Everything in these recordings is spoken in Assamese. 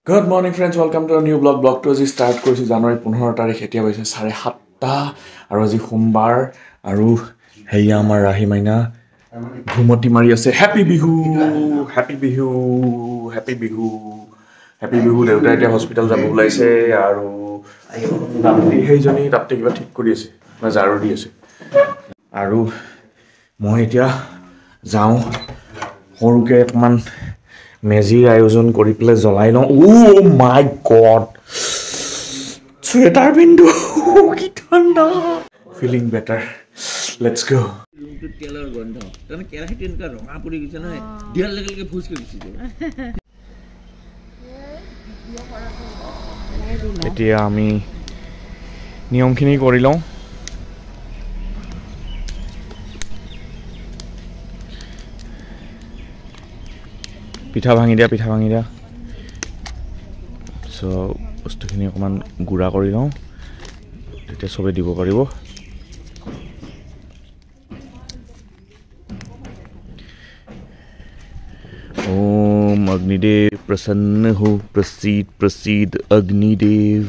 Good morning friends, welcome to a new vlog. Vlog to আজি start কৰিছো জানুৱাৰী 15 তাৰিখ এতিয়া হৈছে 7:30 আৰু আজি সোমবাৰ আৰু হেয়া আমাৰ ৰাহি মাইনা ঘুমটি মাৰি আছে happy Bihu happy Bihu happy Bihu happy Bihu দেউতা এতিয়া হস্পিটাল যাব ওলাইছে আৰু তাপ্তি হেইজনী তাপ্তি কিবা ঠিক কৰি আছে না জাৰু দি আছে আৰু মই এতিয়া যাওঁ সৰুকে একমান মেজিৰ আয়োজন কৰি প্লে জ্বলাই লওঁ ও মাই গড সুৱেটাৰ পিন্ধো কি ঠাণ্ডা ফিলিং বেটাৰ লেটস গো ৰুমটো তেলৰ গন্ধ তাৰমানে কেৰাহীটো এনেকুৱা ৰঙা পৰি গৈছে নহয় দিয়াৰ লগে লগে ফুচ কৰি গুচি যায় এতিয়া আমি নিয়মখিনি কৰি লওঁ পিঠা ভাঙি দিয়া সো বস্তুখিনি অকমান গুড়া কৰি লওঁ তেতিয়া সবে দিব পাৰিব ओम अग्निदेव प्रसन्न हो प्रसीद अग्निदेव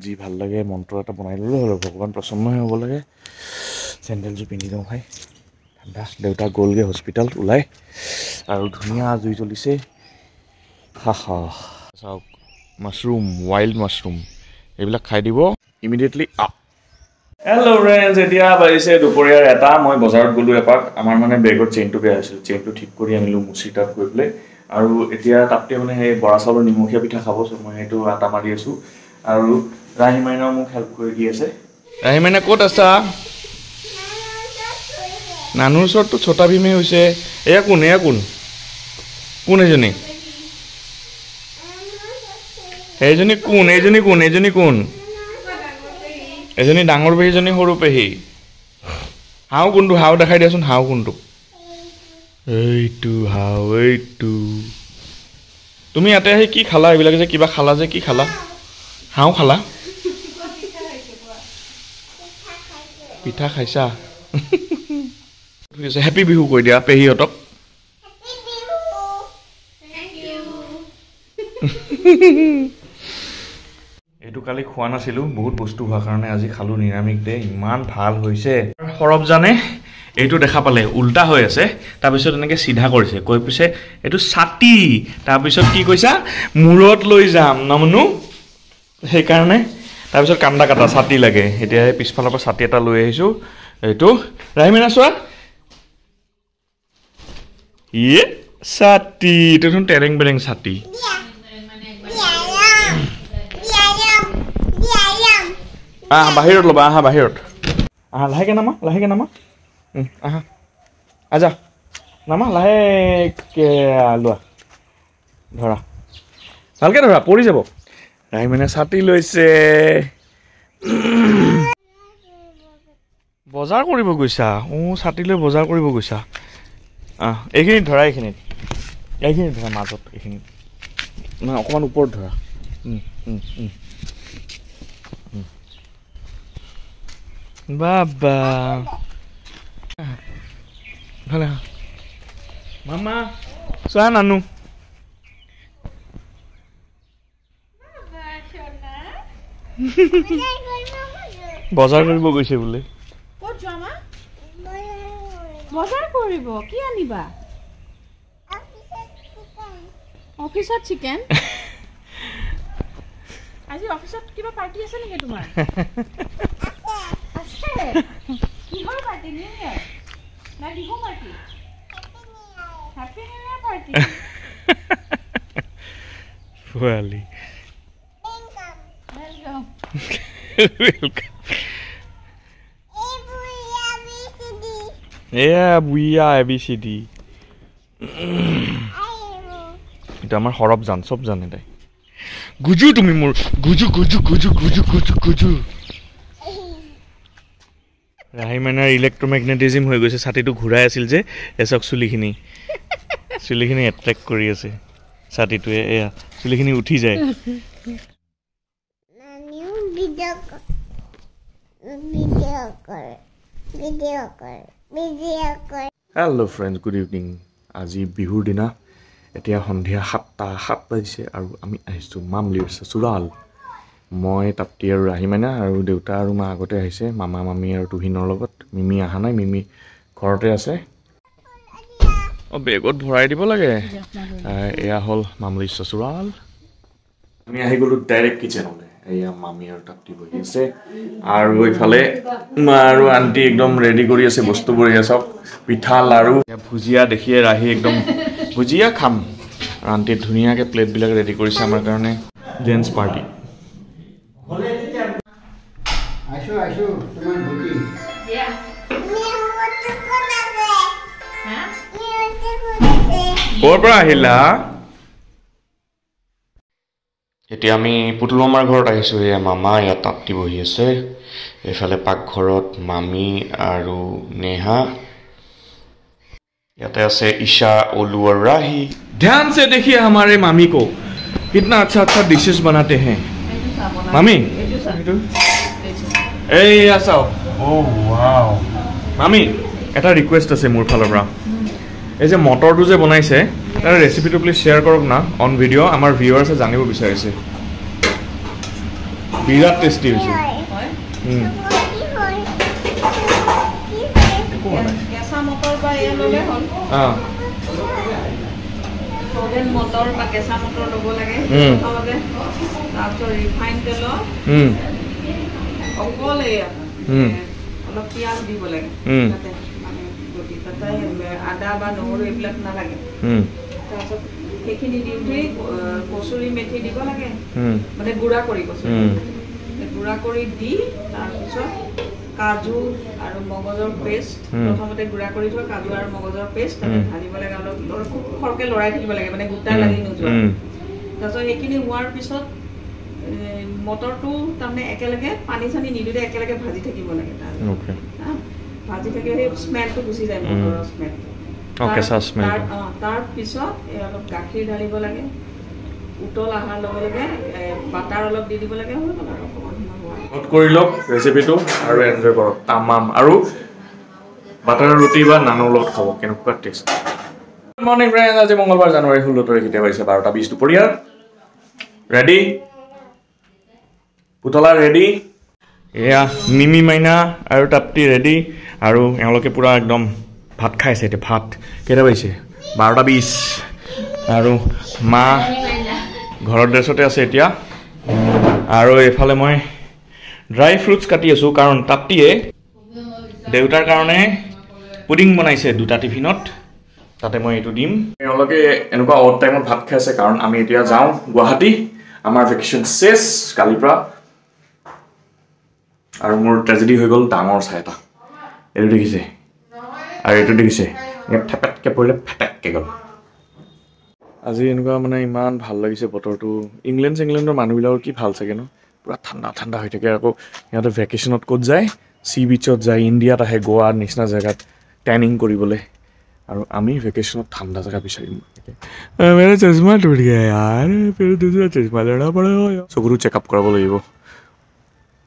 जी ভাল লাগে মন্ত্ৰ এটা বনাই ললো হলো ভগৱান প্ৰসন্ন হৈ হ'ব লাগে চেন্ডেল জু পিন্ধি লওঁ ভাই ঠাণ্ডা দেউতা গলগে হস্পিটাল উলাই আৰু ধুনিয়া জুই জ্বলিছে হাহা চাওক মাশৰুম ওয়াইল্ড মাশৰুম এইবিলাক খাই দিব ইমিডিয়েটলি আপ হেল্ল' ফ্ৰেণ্ডছ এতিয়া বাজিছে দুপৰীয়াৰ এটা মই বজাৰত গলো এপাক আমাৰ মানে বেগৰ চেইনটো বেয়া আছিল চেইনটো ঠিক কৰি আনিলো মুচি তাত গৈ পেলাই আৰু এতিয়া তাতে মানে সেই বৰা চাউলৰ নিমখীয়া পিঠা খাব সো মই সেইটো আটা মাৰি আছো আৰু ৰাহি মাইনাও মোক হেল্প কৰি দি আছে ৰাহি মাইনা ক'ত আছা নানুৰ ওচৰতো ছোটা ভীমে হৈছে এয়া কোন এজনী এইজনী কোন এজনী ডাঙৰ পেহীজনী সৰু পেহী হাও কোনটো হাও দেখাই দিয়াচোন হাও কোনটো এইটো তুমি ইয়াতে আহি কি খালা এইবিলাক যে কিবা খালা যে কি খালা হাও খালা পিঠা খাইছা হ্যাপি বিহু কৈ দিয়া পেহীহঁতক এইটো কালি খোৱা নাছিলো বহুত বস্তু হোৱাৰ কাৰণে আজি খালো নিৰামিক দে ইমান ভাল হৈছে সৰব জানে এইটো দেখা পালে উল্টা হৈ আছে তাৰ পিছত এনেকে সিধা কৰিছে কৈ পিছে এইটো ছাতি তাৰ পিছত কি কৈছা মূৰত লৈ যাম নমনু সেই কাৰণে তাৰ পিছত কান্দা কাটা ছাতি লাগে এতিয়া পিছফালৰ পৰা ছাতি এটা লৈ আহিছো এইটো ৰাহিমেনা চোৱা ইয়ে ছাতি এইটো টেৰেং বেৰেং ছাতি বাহিৰত ল'বা বাহিৰত লাহেকে নামা আজা নামা লাহেকে লোৱা ধৰা ভালকে ধৰা পৰি যাব ৰাহি মানে ছাতি লৈছে বজাৰ কৰিব গৈছা ছাতি লৈ বজাৰ কৰিব গৈছা এইখিনিত ধৰা এইখিনিত ধৰা মাজত এইখিনিত মানে অকণমান ওপৰত ধৰা বাবা ভালে মামা চোৱা নানু বজাৰ কৰিব গৈছে বোলে বজাৰ কৰিব কি আনিবা অফিসত চিকেন আজি অফিসত কিবা পাৰ্টি আছে নেকি তোমাৰ আছে কিহৰ পাৰ্টি নিউ ইয়াৰ না বিহু পাৰ্টি হ্যাপি নিউ ইয়াৰ পাৰ্টি পোৱালি ওয়েলকাম এয়া বুইয়া ABCD এটা আমাৰ সৰব জান সব জানে তাই গুজু তুমি মোৰ গুজু ৰাহি মাইনাৰ ইলেক্ট্ৰমেগনেটিজম হৈ গৈছে ছাতিটো ঘূৰাই আছিল যে এচক চুলিখিনি এট্ৰেক্ট কৰি আছে ছাতিটোৱে এয়া চুলিখিনি উঠি যায় Hello friends, good evening. আজি বিহুৰ দিনা এতিয়া সন্ধিয়া 7 বাজিছে আৰু আমি আহিছোঁ মামলিৰ চচুৰাল মই তাপ্তি আৰু ৰাহিমাইনা আৰু দেউতা আৰু মা আগতে আহিছে মামা মামী আৰু তুহিনৰ লগত মিমি অহা নাই মিমি ঘৰতে আছে বেগত ভৰাই দিব লাগে এয়া হ'ল মামলিৰ চচুৰাল আমি আহি গ'লো ডাইৰেক্ট কিচেনলৈ এয়া মামী আৰু তাপ্তি বহি আছে আৰু এইফালে মা আৰু আণ্টি একদম ৰেডি কৰি আছে বস্তুবোৰ এয়া চব পিঠা লাৰু ভুজিয়া দেখিয়ে ৰাহি একদম ভুজিয়া খাম আৰু আণ্টিয়ে ধুনীয়াকৈ প্লেটবিলাক ৰেডি কৰিছে আমাৰ কাৰণে জেন্টছ পাৰ্টি ক'ৰ পৰা আহিলা এতিয়া আমি পুতুল মামাৰ ঘৰত আহিছোঁ এয়া মামা ইয়াত তাপ্তি বহি আছে এইফালে পাকঘৰত মামী আৰু নেহা ইয়াতে আছে ईशा ओलू और राही ध्यान से देखिए हमारे मामी को कितना अच्छा अच्छा डिशेस बनाते हैं मामी এই আছাও ও ওয়াও মামি এটা ৰিকুৱেষ্ট আছে মোৰ ফালৰ পৰা এই যে মটৰটো যে বনাইছে তাৰ ৰেচিপিটো প্লিজ শ্বেয়াৰ কৰক না অন ভিডিঅ' আমাৰ ভিউৱাৰ্ছে জানিব বিচাৰিছে বিৰাট টেষ্টি হৈছে কেঁচা মটৰ বা এয়া ল'লে হ'ল ফ্ৰ'জেন মটৰ বা কেঁচা মটৰ ল'ব লাগে প্ৰথমতে তাৰপিছত ৰিফাইন তেলত অকল এয়া অলপ পিঁয়াজ দিব লাগে তাতে মানে গতি তাতে আদা বা নহৰু এইবিলাক নালাগে তাৰপিছত সেইখিনি দিওঁতে কচুৰি মেথি দিব লাগে মানে গুড়া কৰি কচুৰি গুড়া কৰি দি তাৰপিছত কাজু আৰু মগজৰ পেষ্ট প্ৰথমতে গুড়া কৰি থোৱা কাজু আৰু মগজৰ পেষ্ট তাতে ঢালিব লাগে অলপ খুব সৰহকৈ লৰাই থাকিব লাগে মানে গোটা লাগি নোযোৱা তাৰপিছত সেইখিনি হোৱাৰ পিছত মটৰটো তাৰমানে একেলগে পানী চানি নিদিলে একেলগে ভাজি থাকিব লাগে ভাজি থাকিলে সেই স্মেলটো গুচি যায় মটৰৰ স্মেলটো তাৰ পিছত অলপ গাখীৰ ঢালিব লাগে উতল অহাৰ লগে লগে বাটাৰ অলপ দি দিব লাগে হৈ গ'ল আৰু নোট কৰি লওক ৰেচিপিটো আৰু এনজয় কৰক তামাম আৰু বাটাৰৰ ৰুটি বা নানৰ লগত খাব কেনেকুৱা টেষ্ট গুড মৰ্ণিং ফ্ৰেণ্ড আজি মংগলবাৰ জানুৱাৰী 16 তাৰিখ কেতিয়া বাজিছে 12:20 দুপৰীয়া ৰেডি পুতলা ৰেডি এয়া মিমি মাইনা আৰু তাপ্তি ৰেডি আৰু এওঁলোকে পুৰা একদম ভাত খাইছে এতিয়া ভাত কেতিয়া বাজিছে 12:20 আৰু মা ঘৰৰ ড্ৰেছতে আছে এতিয়া আৰু এইফালে মই ড্ৰাই ফ্ৰুটছ কাটি আছোঁ কাৰণ তাপ্তিয়ে দেউতাৰ কাৰণে পুডিং বনাইছে দুটা টিফিনত তাতে মই এইটো দিম এওঁলোকে এনেকুৱা অড টাইমত ভাত খাইছে কাৰণ আমি এতিয়া যাওঁ গুৱাহাটী আমাৰ ভেকেশ্যন শেষ কালিৰ পৰা আৰু মোৰ ট্ৰেজেডি হৈ গ'ল ডাঙৰ চাই এটা এইটো দেখিছে আৰু এইটো দেখিছে ইয়াত থেপেটকৈ পৰিলে ফেটেককৈ গ'ল আজি এনেকুৱা মানে ইমান ভাল লাগিছে বতৰটো ইংলেণ্ডৰ মানুহবিলাকৰ কি ভাল চাগে ন পুৰা ঠাণ্ডা ঠাণ্ডা হৈ থাকে আকৌ সিহঁতে ভেকেশ্যনত ক'ত যায় চি বিচত যায় ইণ্ডিয়াত আহে গোৱাৰ নিচিনা জেগাত টেনিং কৰিবলৈ আৰু আমি ভেকেশ্যনত ঠাণ্ডা জেগা বিচাৰিম মেৰা চশমা টুট গয়া यार फिर दूसरा चश्मा लेना पड़ेगा চকুটো চেকআপ কৰাব লাগিব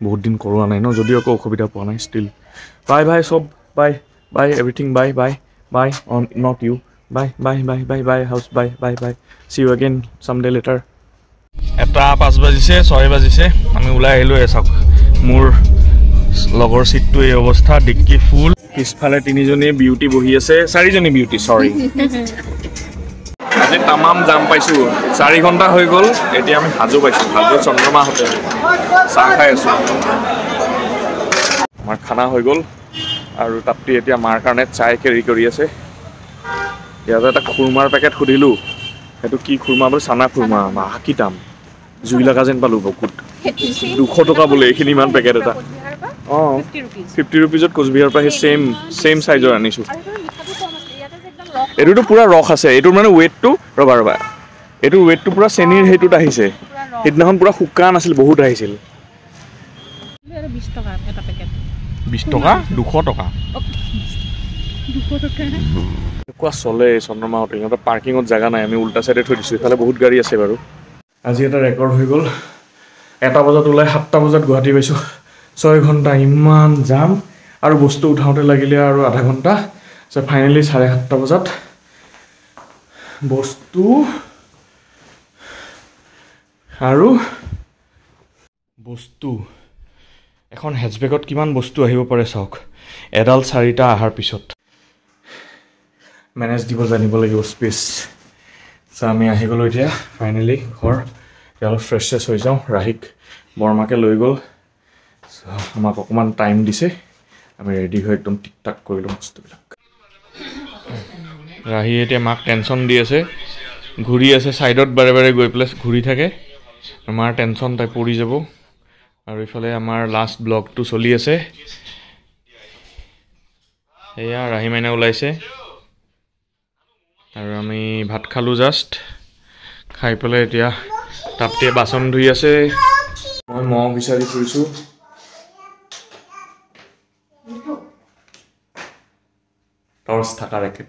বহুত দিন কৰোৱা নাই ন যদিও একো অসুবিধা পোৱা নাই ষ্টিল বাই বাই চব bye bye everything bye bye bye on not you bye bye bye bye bye হাউচ bye bye bye see you again someday later 5 বাজিছে 6 বাজিছে আমি ওলাই আহিলোঁ চাওক মোৰ লগৰ চিটটো এই অৱস্থা ডিক্কি ফুল পিছফালে 3জনী বিউটি বহি আছে 4জনী বিউটি সৰি আজি তামাম জাম পাইছোঁ 4 ঘণ্টা হৈ গ'ল এতিয়া আমি হাজো পাইছোঁ হাজো চন্দ্ৰমা হোটেল চাহ খাই আছোঁ আমাৰ খানা হৈ গ'ল আৰু তাপ্তি এতিয়া মাৰ কাৰণে চাই কেৰি কৰি আছে ইয়াতে এটা খুৰমাৰ পেকেট সুধিলোঁ সেইটো কি খুৰমা বোলে চানা খুৰমা কি দাম জুই লগা যেন পালোঁ বহুত 200 টকা বোলে এইখিনি ইমান পেকেট এটা 50 रुपीजত কোচবিহাৰৰ পৰা সেই চেম সাইজৰ আনিছোঁ এইটোতো পুৰা ৰস আছে এইটোৰ মানে ৱেটটো ৰবা এইটোৰ ৱেটটো পুৰা চেনিৰ সেইটোত আহিছে সেইদিনাখন পুৰা শুকান আছিল বহুত আহিছিল 20 টকা এটা পেকেট 20 টকা 200 টকা 200 টকা কোৱা চলে চন্দ্ৰমা হোটেল সিহঁতৰ পাৰ্কিঙত জেগা নাই আমি উল্টা চাইডে থৈ দিছোঁ ইফালে বহুত গাড়ী আছে বাৰু আজি এটা ৰেকৰ্ড হৈ গ'ল 1 বজাত ওলাই 7টা বজাত গুৱাহাটী পাইছোঁ 6 ঘণ্টা ইমান যাম আৰু বস্তু উঠাওঁতে লাগিলে আৰু আধা ঘণ্টা ফাইনেলি 7:30 বজাত বস্তু আৰু বস্তু এখন হেজবেগত কিমান বস্তু আহিব পাৰে চাওক এডাল 4টা আহাৰ পিছত মেনেজ দিব জানিব লাগিব স্পেচ আমি আহি গ'লো এতিয়া ফাইনেলি ঘৰ অলপ ফ্ৰেছ হৈ যাওঁ ৰাহিক বৰমাকে লৈ গ'ল আমাক অকণমান টাইম দিছে আমি ৰেডি হৈ একদম টিক টাক কৰিলোঁ বস্তুবিলাক ৰাহি এতিয়া মাক টেনশ্যন দি আছে ঘূৰি আছে ছাইডত বাৰে বাৰে গৈ পেলাই ঘূৰি থাকে আমাৰ টেনশ্যন তাই পৰি যাব আৰু ইফালে আমাৰ লাষ্ট ব্লগটো চলি আছে এয়া ৰাহি মাইনা ওলাইছে আৰু আমি ভাত খালোঁ জাষ্ট খাই পেলাই এতিয়া তাপটিয়ে বাচন ধুই আছে মই মহ বিচাৰি ফুৰিছোঁ টৰ্চ থকা ৰেকেট